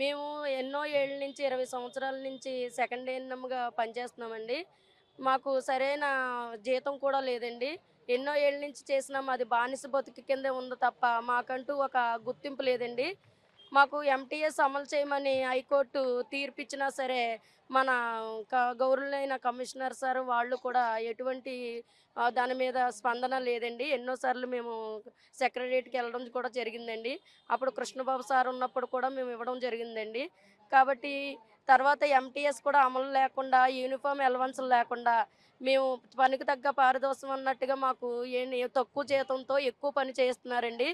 మేము ఎన్నో ఏళ్ళ నుంచి 20 సంవత్సరాల నుంచి సెకండ్ ఏఎన్ఎంగా పనిచేస్తున్నామండి. మాకు సరైన జీతం కూడా లేదండి. ఎన్నో ఏళ్ళ నుంచి చేసినా మాది బానిస బతుకు కిందే ఉంది తప్ప మాకంటూ ఒక గుర్తింపు లేదండి. మాకు ఎంటీఎస్ అమలు చేయమని హైకోర్టు తీర్పిచ్చినా సరే, మన గౌరవులైన కమిషనర్ సార్ వాళ్ళు కూడా ఎటువంటి దాని మీద స్పందన లేదండి. ఎన్నో సార్లు మేము సెక్రటేరియట్‌కెళ్ళడం కూడా జరిగిందండి. అప్పుడు కృష్ణబాబు సార్ ఉన్నప్పుడు కూడా మేము ఇవ్వడం జరిగిందండి. కాబట్టి తర్వాత ఎంటీఎస్ కూడా అమలు లేకుండా, యూనిఫార్మ్ అలవెన్స్‌లు లేకుండా, మేము పనికి తగ్గ పారితోషికం అన్నట్టుగా మాకు తక్కువ జీతంతో ఎక్కువ పని చేయిస్తున్నారండి.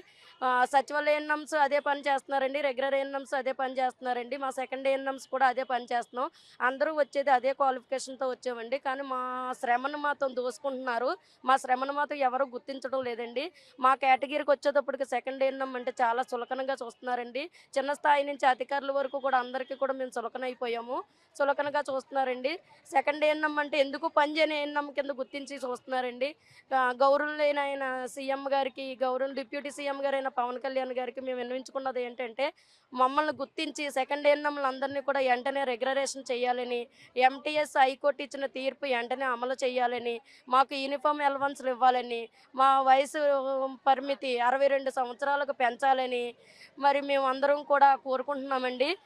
సచివాలయ ఏఎన్ఎమ్స్ అదే పని చేస్తున్నారండి. రెగ్యులర్ ఏఎన్ఎమ్స్ అదే పని చేస్తున్నారండి. మా సెకండ్ ఏఎన్ఎమ్స్ కూడా అదే పని చేస్తున్నాం. అందరూ వచ్చేది అదే క్వాలిఫికేషన్‌తో వచ్చామండి. కానీ మా శ్రమను మాత్రం దోసుకుంటున్నారు. మా శ్రమను మాత్రం ఎవరు గుర్తించడం లేదండి. మా కేటగిరీకొచ్చేటప్పటికి సెకండ్ ఏఎన్ఎం అంటే చాలా చులకనగా చూస్తున్నారండి. చిన్న స్థాయి నుంచి అధికారుల వరకు కూడా అందరికీ కూడా మేము చులకనైపోయాము. చులకనగా చూస్తున్నారండి. సెకండ్ ఏఎన్ఎం అంటే ఎందుకు పని చేయని ఏఎన్ఎం కింద గుర్తించి చూస్తున్నారండి. గౌరవనీయులైన సీఎం గారికి, డిప్యూటీ సీఎం గారైన పవన్ కళ్యాణ్ గారికి మేము విన్నవించుకున్నది ఏంటంటే, మమ్మల్ని గుర్తించి సెకండ్ ఏఎన్ఎంలందరినీ కూడా వెంటనే రెగ్యులరేషన్ చేయాలని, ఎంటీఎస్ హైకోర్టు ఇచ్చిన తీర్పు వెంటనే అమలు చేయాలని, మాకు యూనిఫార్మ్ అలవెన్స్‌లు ఇవ్వాలని, మా వయసు పరిమితి 62 సంవత్సరాలకు పెంచాలని మరి మేమందరం కూడా కోరుకుంటున్నామండి.